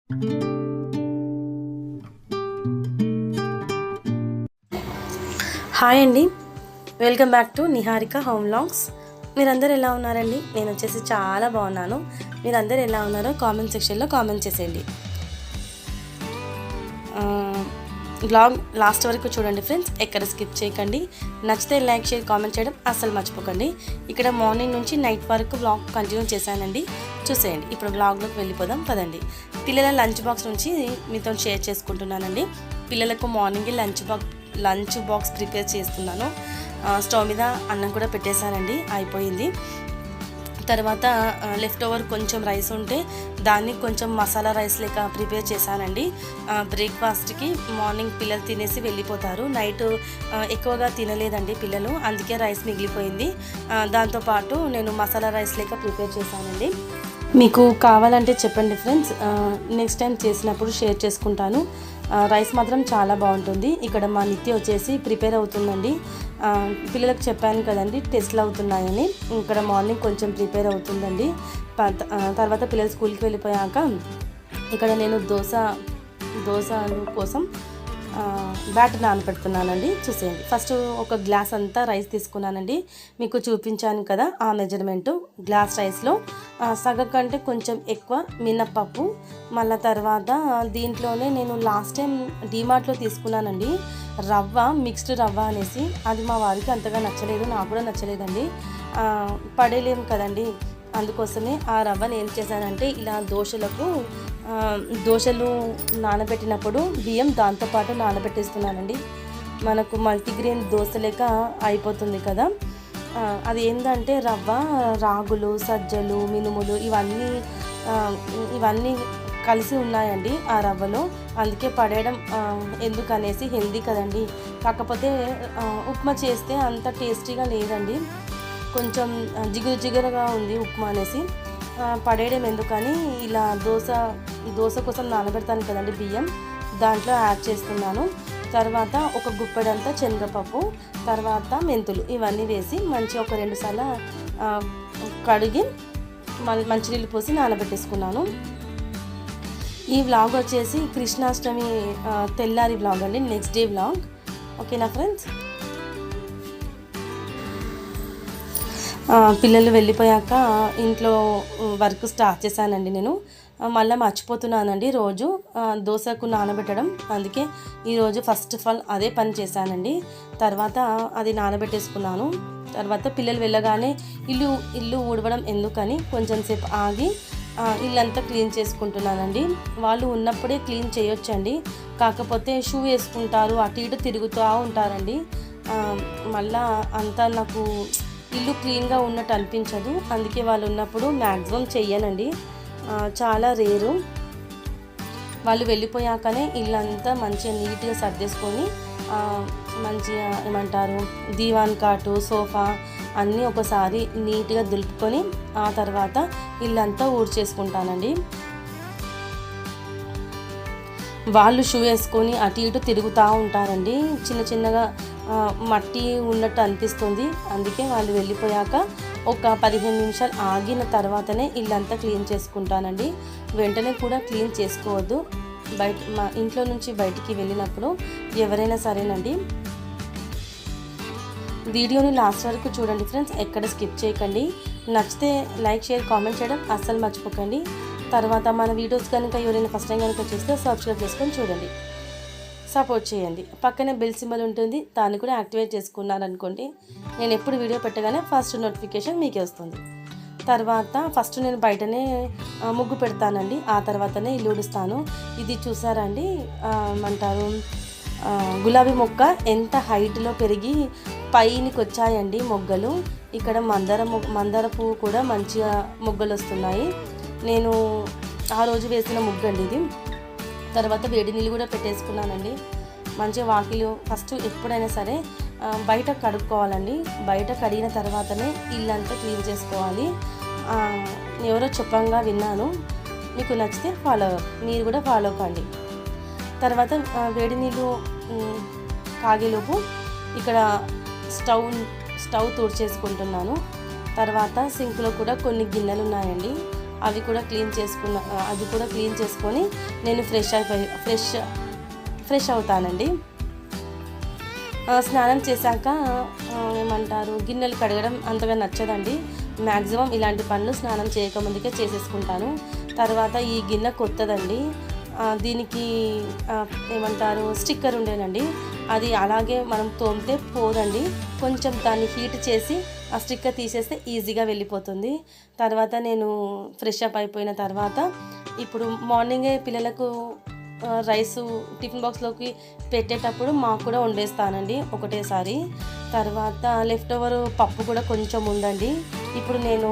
Hi అండి, welcome back to Niharika home vlogs. మీరందరూ ఎలా ఉన్నారండి? నేను వచ్చేసి చాలా బాగున్నాను. మీరందరూ ఎలా ఉన్నారో కామెంట్ సెక్షన్లో కామెంట్ చేసేయండి. వ్లాగ్ లాస్ట్ వరకు చూడండి ఫ్రెండ్స్, ఎక్కడ స్కిప్ చేయకండి. నచ్చితే లైక్, షేర్, కామెంట్ చేయడం అస్సలు మర్చిపోకండి. ఇక్కడ మార్నింగ్ నుంచి నైట్ వరకు వ్లాగ్ కంటిన్యూ చేశానండి, చూసేయండి. ఇప్పుడు వ్లాగ్లోకి వెళ్ళిపోదాం పదండి. పిల్లల లంచ్ బాక్స్ నుంచి మీతో షేర్ చేసుకుంటున్నానండి. పిల్లలకు మార్నింగే లంచ్ బాక్స్ ప్రిపేర్ చేస్తున్నాను. స్టవ్ మీద అన్నం కూడా పెట్టేశానండి, అయిపోయింది. తర్వాత లెఫ్ట్ ఓవర్ కొంచెం రైస్ ఉంటే దాన్ని కొంచెం మసాలా రైస్ లెక్క ప్రిపేర్ చేశానండి. బ్రేక్ఫాస్ట్కి మార్నింగ్ పిల్లలు తినేసి వెళ్ళిపోతారు. నైట్ ఎక్కువగా తినలేదండి పిల్లలు, అందుకే రైస్ మిగిలిపోయింది. దాంతోపాటు నేను మసాలా రైస్ లెక్క ప్రిపేర్ చేశానండి. మీకు కావాలంటే చెప్పండి ఫ్రెండ్స్, నెక్స్ట్ టైం చేసినప్పుడు షేర్ చేసుకుంటాను. రైస్ మాత్రం చాలా బాగుంటుంది. ఇక్కడ మా నిత్య వచ్చేసి ప్రిపేర్ అవుతుందండి. పిల్లలకు చెప్పాను కదండి టెస్ట్లు అవుతున్నాయని. ఇక్కడ మార్నింగ్ కొంచెం ప్రిపేర్ అవుతుందండి. తర్వాత పిల్లలు స్కూల్కి వెళ్ళిపోయాక ఇక్కడ నేను దోశ కోసం బ్యాటర్ నానబెడుతున్నానండి, చూసేయండి. ఫస్ట్ ఒక గ్లాస్ అంతా రైస్ తీసుకున్నానండి, మీకు చూపించాను కదా ఆ మెజర్మెంటు. గ్లాస్ రైస్లో సగం కంటే కొంచెం ఎక్కువ మినప్పప్పు, మళ్ళీ తర్వాత దీంట్లోనే నేను లాస్ట్ టైం డీమార్ట్లో తీసుకున్నానండి రవ్వ, మిక్స్డ్ రవ్వ అనేసి. అది మా వారికి అంతగా నచ్చలేదు, నాకు కూడా నచ్చలేదండి. పడేలేము కదండి, అందుకోసమే ఆ రవ్వని ఏం చేశానంటే ఇలా దోశలు నానబెట్టినప్పుడు బియ్యం దాంతోపాటు నానబెట్టేస్తున్నానండి. మనకు మల్టీగ్రెయిన్ దోశ లెక్క అయిపోతుంది కదా. అది ఏంటంటే రవ్వ, రాగులు, సజ్జలు, మినుములు ఇవన్నీ కలిసి ఉన్నాయండి ఆ రవ్వలో. అందుకే పడేయడం ఎందుకనేసి, హెల్దీ కదండి. కాకపోతే ఉప్మా చేస్తే అంత టేస్టీగా లేదండి, కొంచెం జిగురుగా ఉంది ఉప్మా అనేసి పడేయడం ఎందుకని ఇలా దోశ కోసం నానబెడతాను కదండి బియ్యం, దాంట్లో యాడ్ చేస్తున్నాను. తర్వాత ఒక గుప్పెడంతా శనగపప్పు, తర్వాత మెంతులు, ఇవన్నీ వేసి మంచిగా ఒక 2 సార్లు కడిగి మంచినీళ్ళు పోసి నానబెట్టేసుకున్నాను. ఈ వ్లాగ్ వచ్చేసి కృష్ణాష్టమి తెల్లారి వ్లాగ్ అండి, నెక్స్ట్ డే వ్లాగ్. ఓకేనా ఫ్రెండ్స్? పిల్లలు వెళ్ళిపోయాక ఇంట్లో వర్క్ స్టార్ట్ చేశానండి నేను. మళ్ళీ మర్చిపోతున్నానండి రోజు దోశకు నానబెట్టడం, అందుకే ఈరోజు ఫస్ట్ ఆఫ్ ఆల్ అదే పని చేశానండి. తర్వాత అది నానబెట్టేసుకున్నాను. తర్వాత పిల్లలు వెళ్ళగానే ఇల్లు ఊడవడం ఎందుకని కొంచెం సేపు ఆగి ఇల్లంతా క్లీన్ చేసుకుంటున్నానండి. వాళ్ళు ఉన్నప్పుడే క్లీన్ చేయొచ్చండి, కాకపోతే షూ వేసుకుంటారు, అటు ఇటు తిరుగుతూ ఉంటారండి. మళ్ళా అంతా నాకు ఇల్లు క్లీన్గా ఉన్నట్టు అనిపించదు, అందుకే వాళ్ళు ఉన్నప్పుడు మ్యాక్సిమం చెయ్యనండి, చాలా రేరు. వాళ్ళు వెళ్ళిపోయాకనే ఇల్లంతా మంచిగా నీట్గా సర్దేసుకొని మంచిగా ఏమంటారు దీవాన్ కాటు, సోఫా అన్నీ ఒకసారి నీట్గా దులుపుకొని ఆ తర్వాత ఇల్లంతా ఊడ్చేసుకుంటానండి. వాళ్ళు షూ వేసుకొని అటు ఇటు తిరుగుతూ ఉంటారండి, చిన్నగా మట్టి ఉన్నట్టు అనిపిస్తుంది. అందుకే వాళ్ళు వెళ్ళిపోయాక ఒక 15 నిమిషాలు ఆగిన తర్వాతనే ఇల్లంతా క్లీన్ చేసుకుంటానండి. వెంటనే కూడా క్లీన్ చేసుకోవద్దు, మా ఇంట్లో నుంచి బయటికి వెళ్ళినప్పుడు ఎవరైనా సరేనండి. వీడియోని లాస్ట్ వరకు చూడండి ఫ్రెండ్స్, ఎక్కడ స్కిప్ చేయకండి. నచ్చితే లైక్, షేర్, కామెంట్ చేయడం అస్సలు మర్చిపోకండి. తర్వాత మన వీడియోస్ కనుక ఎవరైనా ఫస్ట్ టైం కనుక చూస్తే సబ్స్క్రైబ్ చేసుకొని చూడండి, సపోర్ట్ చేయండి. పక్కనే బెల్ సింబల్ ఉంటుంది, దాన్ని కూడా యాక్టివేట్ చేసుకున్నారనుకోండి, నేను ఎప్పుడు వీడియో పెట్టగానే ఫస్ట్ నోటిఫికేషన్ మీకే వస్తుంది. తర్వాత ఫస్ట్ నేను బయటనే ముగ్గు పెడతానండి, ఆ తర్వాతనే ఇల్లు ఊడుస్తాను. ఇది చూసారండి, ఏమంటారు గులాబీ మొక్క ఎంత హైట్లో పెరిగి పైనికి వచ్చాయండి మొగ్గలు. ఇక్కడ మందార పువ్వు కూడా మంచిగా మొగ్గలు వస్తున్నాయి. నేను ఆ రోజు వేసిన ముగ్గండి ఇది. తర్వాత వేడి నీళ్ళు కూడా పెట్టేసుకున్నానండి. మంచిగా వాకిలు ఫస్ట్ ఎప్పుడైనా సరే బయట కడుక్కోవాలండి, బయట కడిగిన తర్వాతనే ఇల్లంతా క్లీన్ చేసుకోవాలి. ఎవరో చెప్పంగా విన్నాను, మీకు నచ్చితే మీరు కూడా ఫాలో కండి. తర్వాత వేడి నీళ్ళు కాగేలోపు ఇక్కడ స్టవ్ తుడిచేసుకుంటున్నాను. తర్వాత సింక్లో కూడా కొన్ని గిన్నెలు ఉన్నాయండి, అవి కూడా క్లీన్ చేసుకొని నేను ఫ్రెష్ అవుతానండి. స్నానం చేశాక ఏమంటారు, గిన్నెలు కడగడం అంతగా నచ్చదండి. మ్యాక్సిమం ఇలాంటి పనులు స్నానం చేయకముందుకే చేసేసుకుంటాను. తర్వాత ఈ గిన్నె కొత్తదండి, దీనికి ఏమంటారు స్టిక్కర్ ఉండేనండి, అది అలాగే మనం తోమితే పోదండి. కొంచెం దాన్ని హీట్ చేసి ఆ స్టిక్కర్ తీసేస్తే ఈజీగా వెళ్ళిపోతుంది. తర్వాత నేను ఫ్రెష్ అప్ అయిపోయిన తర్వాత ఇప్పుడు మార్నింగే పిల్లలకు రైసు టిఫిన్ బాక్స్లోకి పెట్టేటప్పుడు మాకు కూడా వండేస్తానండి ఒకటేసారి. తర్వాత లెఫ్ట్ ఓవర్ పప్పు కూడా కొంచెం ఉందండి. ఇప్పుడు నేను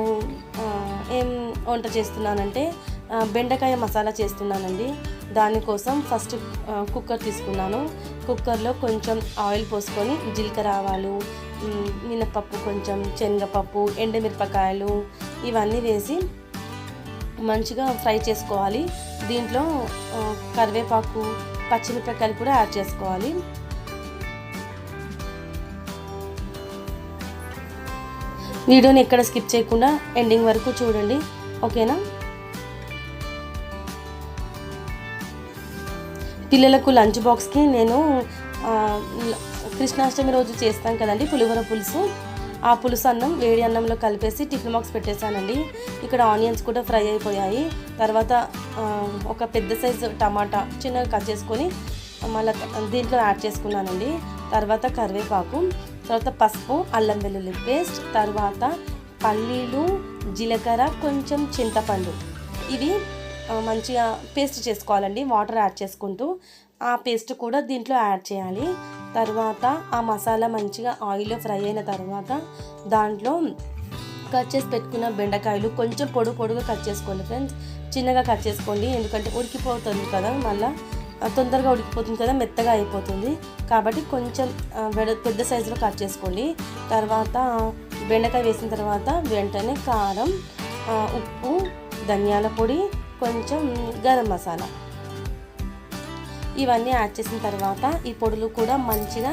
ఏం వంట చేస్తున్నానంటే బెండకాయ మసాలా చేస్తున్నానండి. దానికోసం ఫస్ట్ కుక్కర్ తీసుకున్నాను. కుక్కర్లో కొంచెం ఆయిల్ పోసుకొని జీలకర్ర ఆవాలు, మినపప్పు, కొంచెం శనగపప్పు, ఎండుమిరపకాయలు ఇవన్నీ వేసి మంచిగా ఫ్రై చేసుకోవాలి. దీంట్లో కరివేపాకు, పచ్చిమిరపకాయలు కూడా యాడ్ చేసుకోవాలి. వీడియోని ఎక్కడ స్కిప్ చేయకుండా ఎండింగ్ వరకు చూడండి, ఓకేనా. పిల్లలకు లంచ్ బాక్స్కి నేను కృష్ణాష్టమి రోజు చేస్తాం కదండి పులిహోర పులుసు, ఆ పులుసు అన్నం వేడి అన్నంలో కలిపేసి టిఫిన్ బాక్స్ పెట్టేశానండి. ఇక్కడ ఆనియన్స్ కూడా ఫ్రై అయిపోయాయి. తర్వాత ఒక పెద్ద సైజు టమాటా చిన్నగా కట్ చేసుకొని మళ్ళీ దీంట్లో యాడ్ చేసుకున్నానండి. తర్వాత కరివేపాకు, తర్వాత పసుపు, అల్లం వెల్లుల్లి పేస్ట్, తర్వాత పల్లీలు, జీలకర్ర, కొంచెం చింతపండు, ఇవి మంచిగా పేస్ట్ చేసుకోవాలండి వాటర్ యాడ్ చేసుకుంటూ. ఆ పేస్ట్ కూడా దీంట్లో యాడ్ చేయాలి. తర్వాత ఆ మసాలా మంచిగా ఆయిల్లో ఫ్రై అయిన తర్వాత దాంట్లో కట్ చేసి పెట్టుకున్న బెండకాయలు కొంచెం పొడుగా కట్ చేసుకోండి ఫ్రెండ్స్, చిన్నగా కట్ చేసుకోండి. ఎందుకంటే ఉడికిపోతుంది కదా, మళ్ళీ తొందరగా ఉడికిపోతుంది కదా, మెత్తగా అయిపోతుంది. కాబట్టి కొంచెం పెద్ద సైజులో కట్ చేసుకోండి. తర్వాత బెండకాయ వేసిన తర్వాత వెంటనే కారం, ఉప్పు, ధనియాల పొడి, కొంచెం గరం మసాలా ఇవన్నీ యాడ్ చేసిన తర్వాత ఈ పొడులు కూడా మంచిగా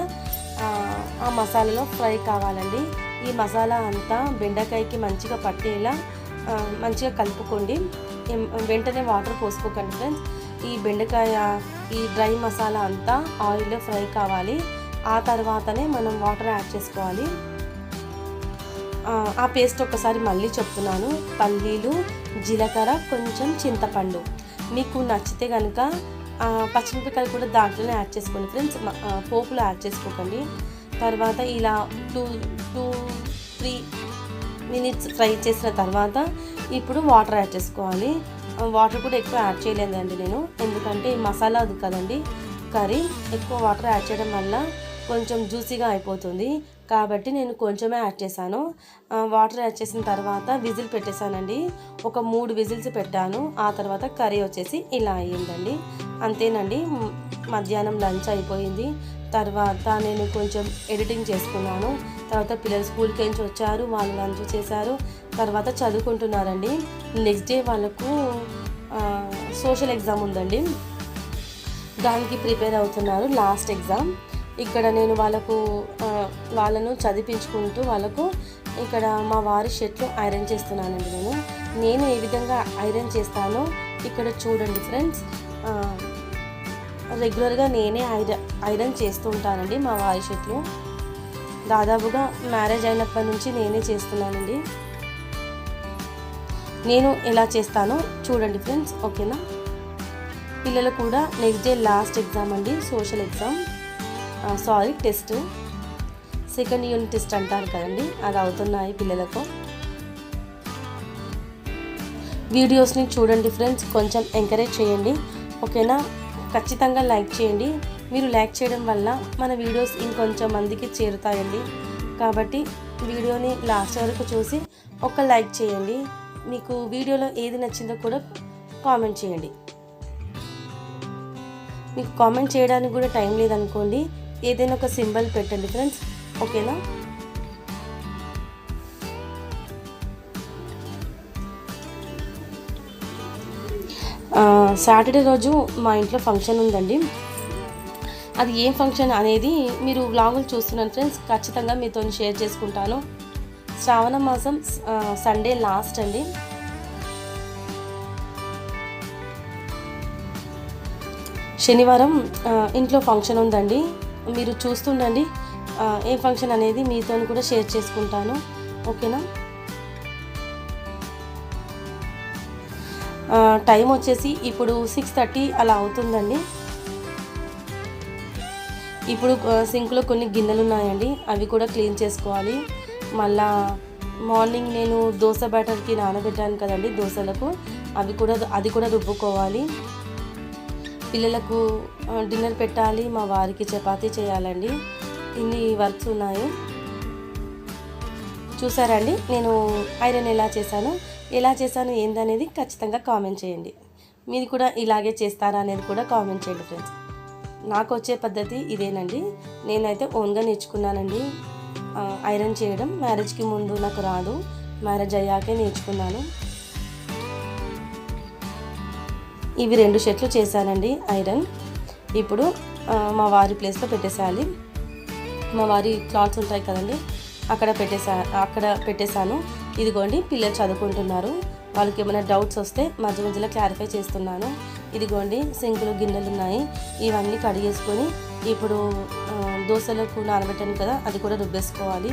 ఆ మసాలాలో ఫ్రై కావాలండి. ఈ మసాలా అంతా బెండకాయకి మంచిగా పట్టేలా మంచిగా కలుపుకోండి. వెంటనే వాటర్ పోసుకోకండి ఫ్రెండ్స్. ఈ బెండకాయ ఈ డ్రై మసాలా అంతా ఆయిల్లో ఫ్రై కావాలి. ఆ తర్వాతనే మనం వాటర్ యాడ్ చేసుకోవాలి. ఆ పేస్ట్ ఒకసారి మళ్ళీ చెప్తున్నాను. పల్లీలు, జీలకర్ర, కొంచెం చింతపండు, మీకు నచ్చితే కనుక పచ్చిమిరపకాయలు కూడా దాంట్లోనే యాడ్ చేసుకోండి ఫ్రెండ్స్, పోపులో యాడ్ చేసుకోకండి. తర్వాత ఇలా 2-3 మినిట్స్ ఫ్రై చేసిన తర్వాత ఇప్పుడు వాటర్ యాడ్ చేసుకోవాలి. వాటర్ కూడా ఎక్కువ యాడ్ చేయలేదండి నేను, ఎందుకంటే మసాలా అది కదండి కర్రీ, ఎక్కువ వాటర్ యాడ్ చేయడం వల్ల కొంచెం జ్యూసీగా అయిపోతుంది. కాబట్టి నేను కొంచెమే యాడ్ చేశాను. వాటర్ యాడ్ చేసిన తర్వాత విజిల్ పెట్టేశానండి. ఒక 3 విజిల్స్ పెట్టాను. ఆ తర్వాత కర్రీ వచ్చేసి ఇలా అయ్యిందండి. అంతేనండి, మధ్యాహ్నం లంచ్ అయిపోయింది. తర్వాత నేను కొంచెం ఎడిటింగ్ చేసుకున్నాను. తర్వాత పిల్లలు స్కూల్కి నుంచి వచ్చారు, వాళ్ళు లంచ్ చేశారు, తర్వాత చదువుకుంటున్నారండి. నెక్స్ట్ డే వాళ్ళకు సోషల్ ఎగ్జామ్ ఉందండి, దానికి ప్రిపేర్ అవుతున్నారు, లాస్ట్ ఎగ్జామ్. ఇక్కడ నేను వాళ్ళను చదివించుకుంటూ వాళ్ళకు ఇక్కడ మా వారి షర్ట్లు ఐరన్ చేస్తున్నానండి. నేను ఏ విధంగా ఐరన్ చేస్తానో ఇక్కడ చూడండి ఫ్రెండ్స్. రెగ్యులర్గా నేనే ఐరన్ చేస్తూ ఉంటానండి మా వారి షర్ట్లు. దాదాపుగా మ్యారేజ్ అయినప్పటి నుంచి నేనే చేస్తున్నానండి. నేను ఎలా చేస్తానో చూడండి ఫ్రెండ్స్, ఓకేనా. పిల్లలు కూడా నెక్స్ట్ డే లాస్ట్ ఎగ్జామ్ అండి, social exam, test, second unit test అంటారు కదండి, అది అవుతున్నాయి పిల్లలకు. వీడియోస్ని చూడండి ఫ్రెండ్స్, కొంచెం ఎంకరేజ్ చేయండి, ఓకేనా. ఖచ్చితంగా లైక్ చేయండి. మీరు లైక్ చేయడం వల్ల మన వీడియోస్ ఇంకొంచెం మందికి చేరుతాయండి. కాబట్టి వీడియోని లాస్ట్ వరకు చూసి ఒక లైక్ చేయండి. మీకు వీడియోలో ఏది నచ్చిందో కూడా కామెంట్ చేయండి. మీకు కామెంట్ చేయడానికి కూడా టైం లేదనుకోండి, ఏదైనా ఒక సింబల్ పెట్టండి ఫ్రెండ్స్, ఓకేనా. సాటర్డే రోజు మా ఇంట్లో ఫంక్షన్ ఉందండి. అది ఏం ఫంక్షన్ అనేది మీరు వ్లాగులు చూస్తున్నాను ఫ్రెండ్స్, ఖచ్చితంగా మీతో షేర్ చేసుకుంటాను. శ్రావణ మాసం సండే లాస్ట్ అండి. శనివారం ఇంట్లో ఫంక్షన్ ఉందండి, మీరు చూస్తుండండి. ఏ ఫంక్షన్ అనేది మీతో కూడా షేర్ చేసుకుంటాను, ఓకేనా. టైం వచ్చేసి ఇప్పుడు 6:30 అలా అవుతుందండి. ఇప్పుడు సింక్లో కొన్ని గిన్నెలు ఉన్నాయండి, అవి కూడా క్లీన్ చేసుకోవాలి. మళ్ళా మార్నింగ్ నేను దోశ బ్యాటర్కి నానబెట్టాను కదండి దోశలకు, అది కూడా రుబ్బుకోవాలి. పిల్లలకు డిన్నర్ పెట్టాలి, మా వారికి చపాతీ చేయాలండి. ఇన్ని వర్క్స్ ఉన్నాయి. చూసారండి నేను ఐరన్ ఎలా చేశాను ఏందనేది ఖచ్చితంగా కామెంట్ చేయండి. మీరు కూడా ఇలాగే చేస్తారా అనేది కూడా కామెంట్ చేయండి ఫ్రెండ్స్. నాకు వచ్చే పద్ధతి ఇదేనండి, నేనైతే ఓన్గా నేర్చుకున్నానండి ఐరన్ చేయడం. మ్యారేజ్కి ముందు నాకు రాదు, మ్యారేజ్ అయ్యాకే నేర్చుకున్నాను. ఇవి 2 షర్ట్లు చేశానండి ఐరన్. ఇప్పుడు మా వారి ప్లేస్లో పెట్టేసేయాలి. మా వారి క్లాత్స్ ఉంటాయి కదండి, అక్కడ పెట్టేశాను. ఇదిగోండి పిల్లలు చదువుకుంటున్నారు, వాళ్ళకి ఏమైనా డౌట్స్ వస్తే మధ్య మధ్యలో క్లారిఫై చేస్తున్నాను. ఇదిగోండి సింకులు గిన్నెలు ఉన్నాయి, ఇవన్నీ కడిగేసుకొని ఇప్పుడు దోశలకు నానబెట్టాను కదా, అది కూడా రుబ్బేసుకోవాలి.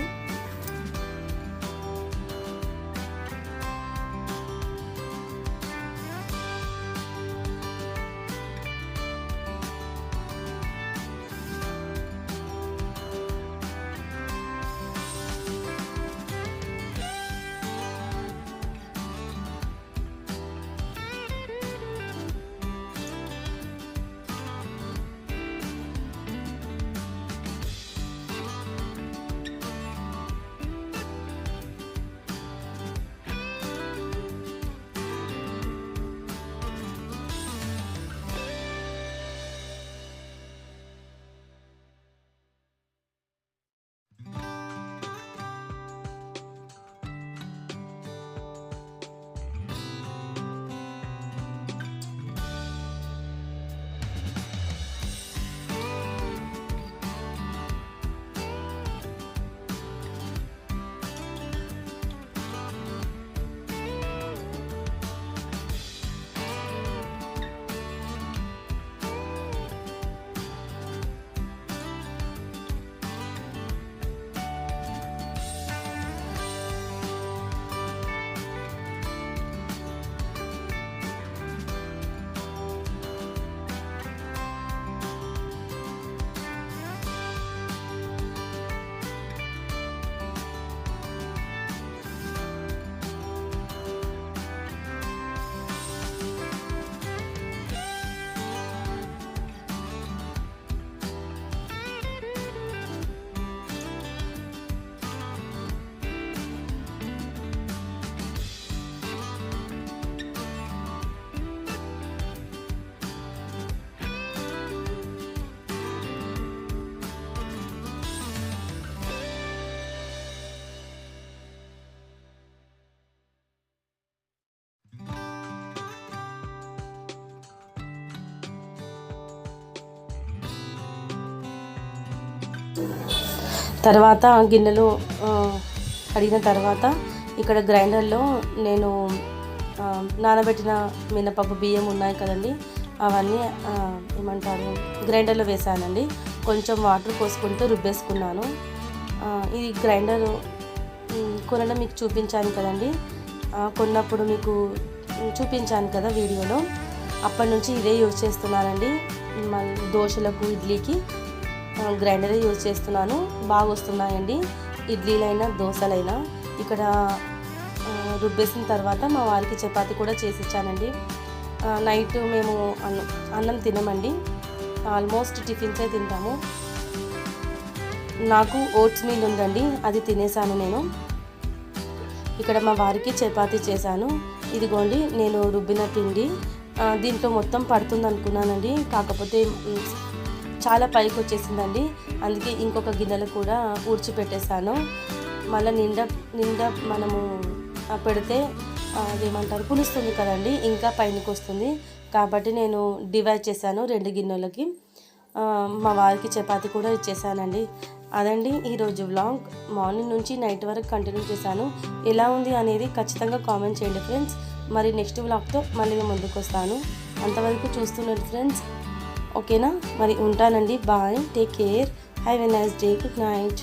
తర్వాత గిన్నెలు కడిగిన తర్వాత ఇక్కడ గ్రైండర్లో నేను నానబెట్టిన మినపప్పు బియ్యం ఉన్నాయి కదండి, అవన్నీ ఏమంటారు గ్రైండర్లో వేసానండి. కొంచెం వాటర్ పోసుకుంటూ రుబ్బేసుకున్నాను. ఇది గ్రైండర్ కొనడం మీకు చూపించాను కదండి, కొన్నప్పుడు మీకు చూపించాను కదా వీడియోలో, అప్పటి నుంచి ఇదే యూజ్ చేస్తున్నానండి. దోశలకు ఇడ్లీకి గ్రైండరే యూజ్ చేస్తున్నాను, బాగా వస్తున్నాయండి ఇడ్లీలైనా దోశలైనా. ఇక్కడ రుబ్బేసిన తర్వాత మా వారికి చపాతీ కూడా చేసి ఇచ్చానండి. నైట్ మేము అన్నం తినమండి, ఆల్మోస్ట్ టిఫిన్సే తింటాము. నాకు ఓట్స్ మీల్ ఉందండి, అది తినేసాను నేను. ఇక్కడ మా వారికి చపాతీ చేశాను. ఇదిగోండి నేను రుబ్బిన పిండి, దీంట్లో మొత్తం పడుతుంది అనుకున్నానండి, కాకపోతే చాలా పైకి వచ్చేసిందండి. అందుకే ఇంకొక గిన్నెలు కూడా ఊడ్చిపెట్టేశాను. మళ్ళీ నిండా మనము పెడితే అదేమంటారు పులుస్తుంది కదండి, ఇంకా పైనకి వస్తుంది. కాబట్టి నేను డివైడ్ చేశాను 2 గిన్నెలకి. మా వారికి చపాతీ కూడా ఇచ్చేసానండి. అదండి ఈరోజు వ్లాగ్. మార్నింగ్ నుంచి నైట్ వరకు కంటిన్యూ చేశాను. ఎలా ఉంది అనేది ఖచ్చితంగా కామెంట్ చేయండి ఫ్రెండ్స్. మరి నెక్స్ట్ వ్లాగ్తో మళ్ళీ మేము ముందుకు వస్తాను. అంతవరకు చూస్తున్నాను ఫ్రెండ్స్. ఓకేనా? మరి ఉంటానండి. Bye, take care, have a nice day, good night.